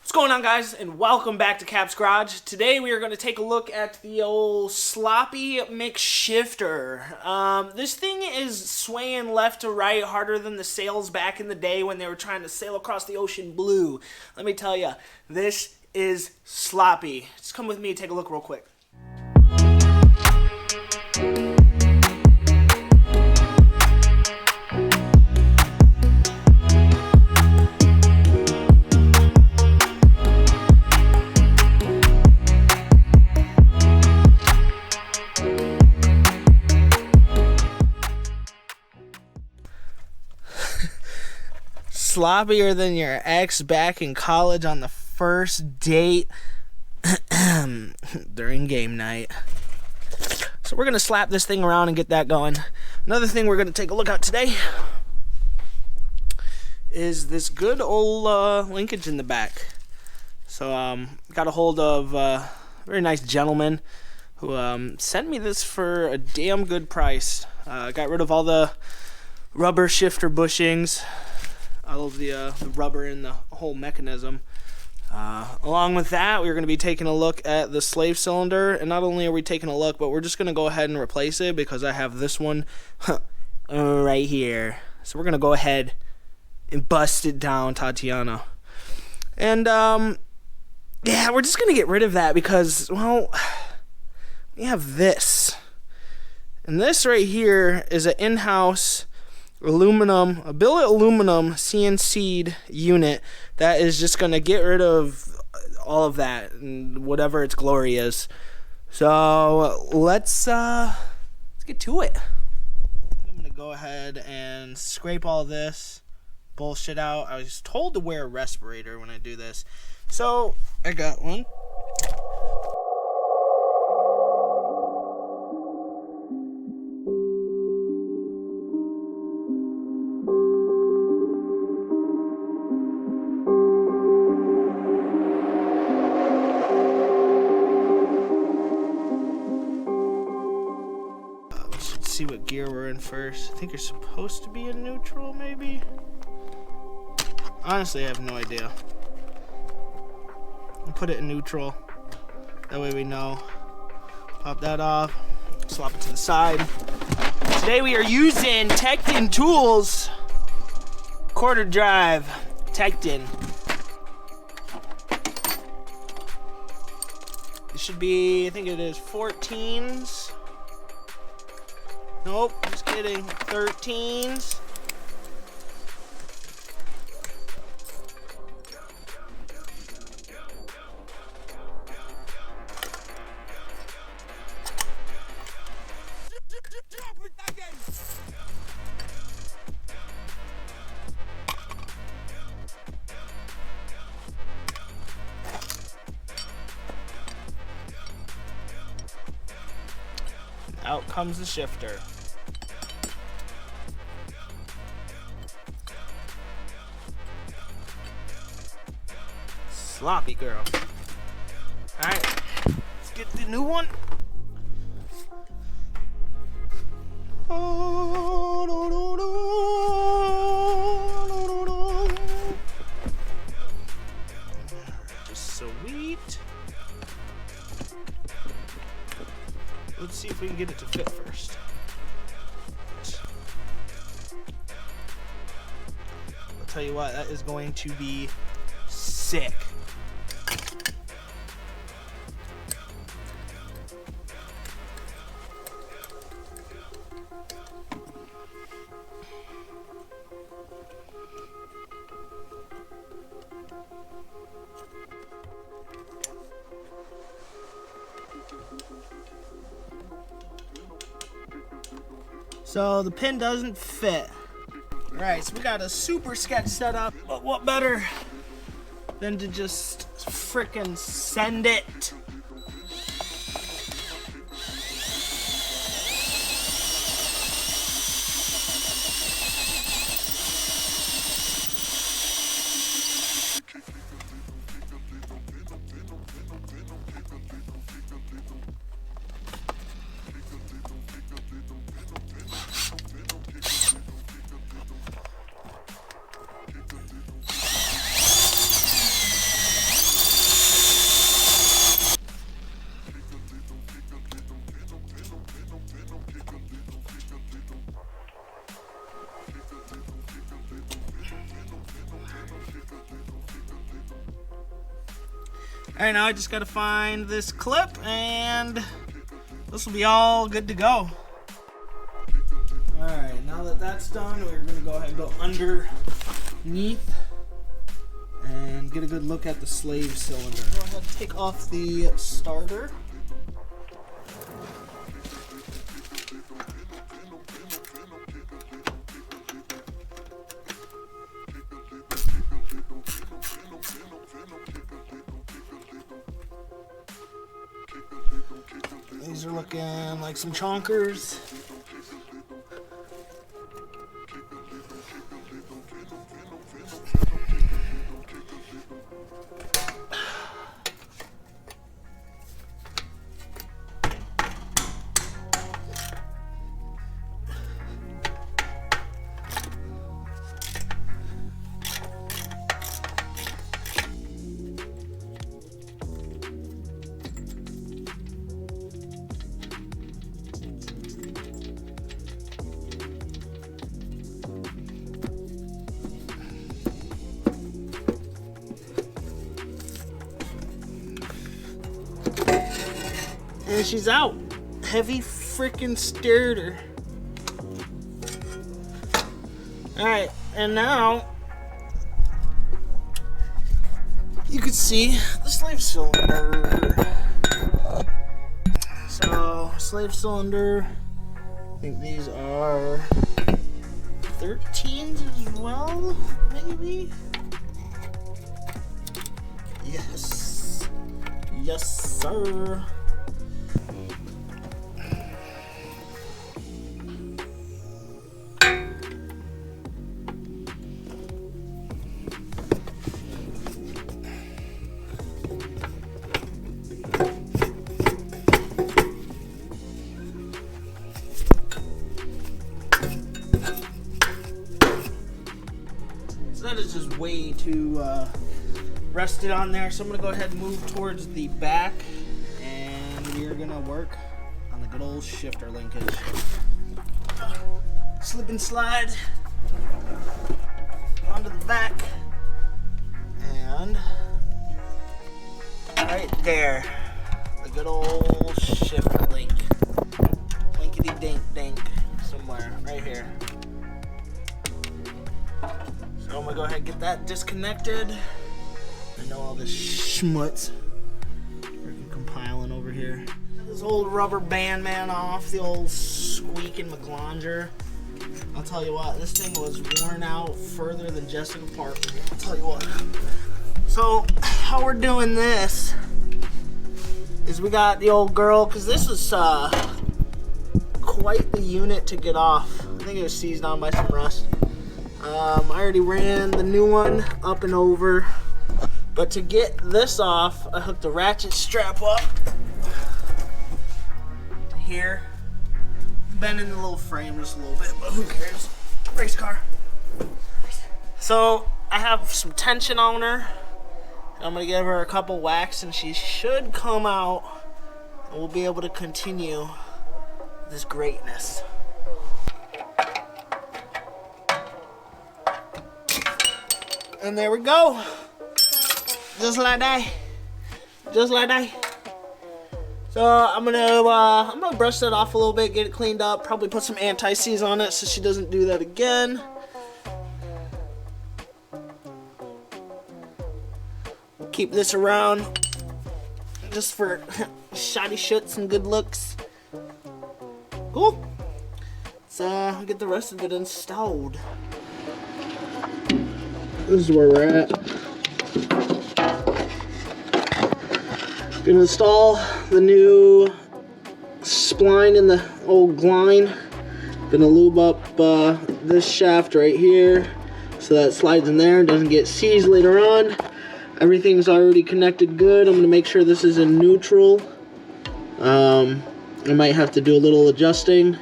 What's going on, guys, and welcome back to KAPS Garage. Today we are going to take a look at the old sloppy mix shifter. This thing is swaying left to right harder than the sails back in the day when they were trying to sail across the ocean blue. Let me tell you, this is sloppy. Just come with me and take a look real quick. Sloppier than your ex back in college on the first date during game night. So we're going to slap this thing around and get that going. Another thing we're going to take a look at today is this good old linkage in the back. So got a hold of a very nice gentleman who sent me this for a damn good price. Got rid of all the rubber shifter bushings, all of the rubber in the whole mechanism. Along with that, we're going to be taking a look at the slave cylinder, and not only are we taking a look, but we're just going to go ahead and replace it because I have this one right here. So we're going to go ahead and bust it down, Tatiana. And yeah, we're just going to get rid of that because, well, we have this. And this right here is an in-house a billet aluminum CNC'd unit that is just going to get rid of all of that and whatever its glory is. So let's get to it. I'm going to go ahead and scrape all this bullshit out. I was told to wear a respirator when I do this, so I got one. See what gear we're in first. I think you're supposed to be in neutral, maybe? Honestly, I have no idea. I'll put it in neutral. That way we know. Pop that off. Swap it to the side. Today we are using Tekton Tools quarter drive. Tekton. It should be, I think it is 14s. Nope, just kidding. 13s. Out comes the shifter. Sloppy girl. Alright, let's get the new one. Just sweet. Let's see if we can get it to fit first. I'll tell you what, that is going to be sick. So the pin doesn't fit. Alright, so we got a super sketch set up, but what better than to just frickin' send it? Alright, now I just gotta find this clip and this will be all good to go. Alright, now that that's done, we're gonna go ahead and go underneath and get a good look at the slave cylinder. Go ahead and take off the starter. These are looking like some chonkers. And she's out. Heavy freaking stirred her. Alright, and now you can see the slave cylinder. So, slave cylinder, I think these are 13s as well, maybe? Yes. Yes, sir. So that is just way too rusted on there. So I'm gonna go ahead and move towards the back, and we're gonna work on the good old shifter linkage. Slip and slide onto the back, and right there, the good old shifter link. Linkity dink dink somewhere right here. So I'm gonna go ahead and get that disconnected. I know all this schmutz freaking compiling over here. This old rubber band man off, the old squeaking McLonger. I'll tell you what, this thing was worn out further than Jessica Parker. I'll tell you what. So how we're doing this is we got the old girl, because this was quite the unit to get off. I think it was seized on by some rust. I already ran the new one up and over, but to get this off, I hooked the ratchet strap up to here, bending the little frame just a little bit, but who cares? Race car. So I have some tension on her. I'm gonna give her a couple whacks, and she should come out, and we'll be able to continue this greatness. And there we go. Just like that. Just like that. So I'm gonna brush that off a little bit, get it cleaned up, probably put some anti-seize on it so she doesn't do that again. Keep this around just for shoddy shits and good looks. Cool. Let's get the rest of it installed. This is where we're at. Gonna install the new spline in the old line. Gonna lube up this shaft right here so that it slides in there and doesn't get seized later on. Everything's already connected good. I'm gonna make sure this is in neutral. I might have to do a little adjusting,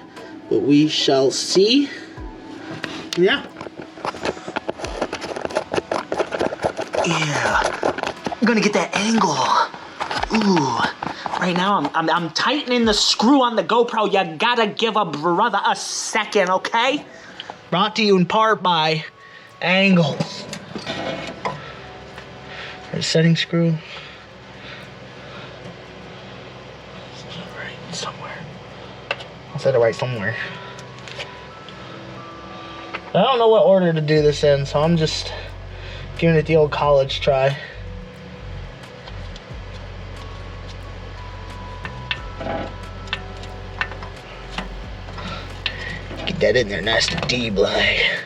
but we shall see. Yeah. Yeah, I'm gonna get that angle. Ooh, right now I'm tightening the screw on the GoPro. You gotta give a brother a second, okay? Brought to you in part by Angles. Setting screw. I'll set it right somewhere. I don't know what order to do this in, so I'm just giving it the old college try. Get that in there nice and deep like.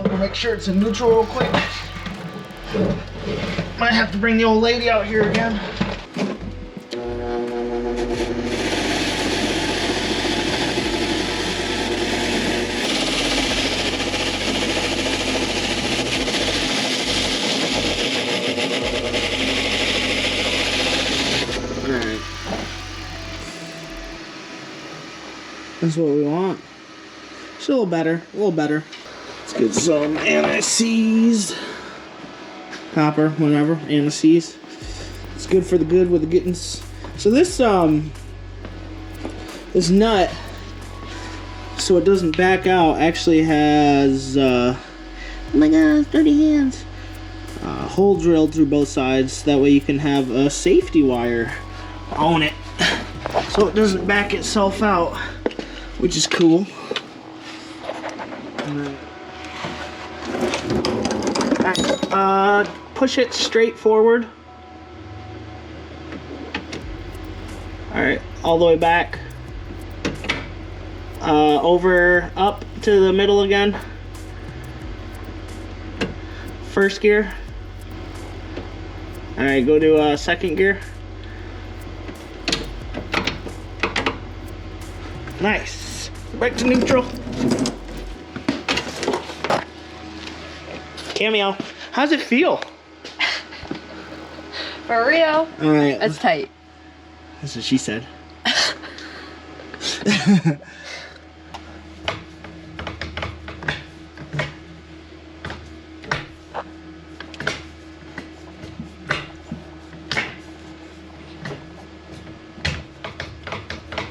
I'll make sure it's in neutral real quick. Might have to bring the old lady out here again. Alright. That's what we want. It's a little better, a little better. Let's get some anti-seize. Copper, whatever, anti-seize. It's good for the good with the gittins. So this this nut, so it doesn't back out, actually has oh my god, dirty hands. Hole drilled through both sides. That way you can have a safety wire on it, so it doesn't back itself out, which is cool. Alright, push it straight forward. Alright, all the way back. Over, up to the middle again. First gear. Alright, go to second gear. Nice. Back to neutral. Cameo, how's it feel? For real? Alright. That's tight. That's what she said.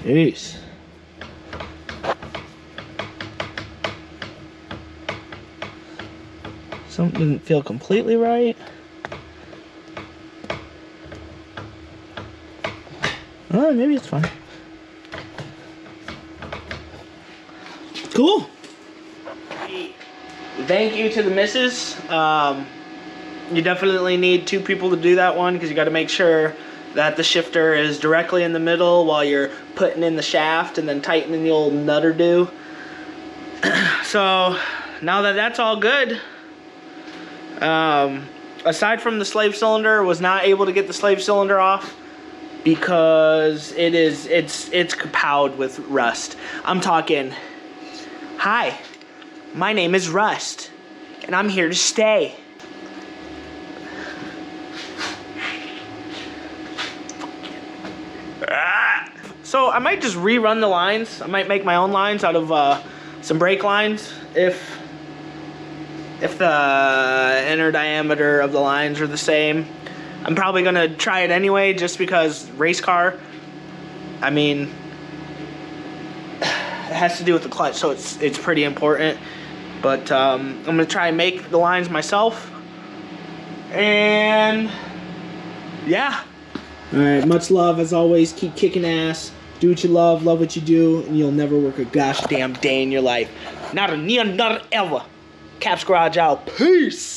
Jeez. Something didn't feel completely right. Oh, maybe it's fine. Cool. Thank you to the missus. You definitely need 2 people to do that one because you got to make sure that the shifter is directly in the middle while you're putting in the shaft and then tightening the old nutter do. So now that that's all good, aside from the slave cylinder, was not able to get the slave cylinder off because it's kapowed with rust. I'm talking, hi, my name is Rust and I'm here to stay. So I might just rerun the lines. I might make my own lines out of some brake lines if the inner diameter of the lines are the same. I'm probably gonna try it anyway just because race car, I mean, it has to do with the clutch, so it's pretty important. But I'm gonna try and make the lines myself. And yeah. Alright, much love as always. Keep kicking ass. Do what you love what you do, and you'll never work a gosh damn day in your life. Not a near, not ever. KAPS Garage out. Peace.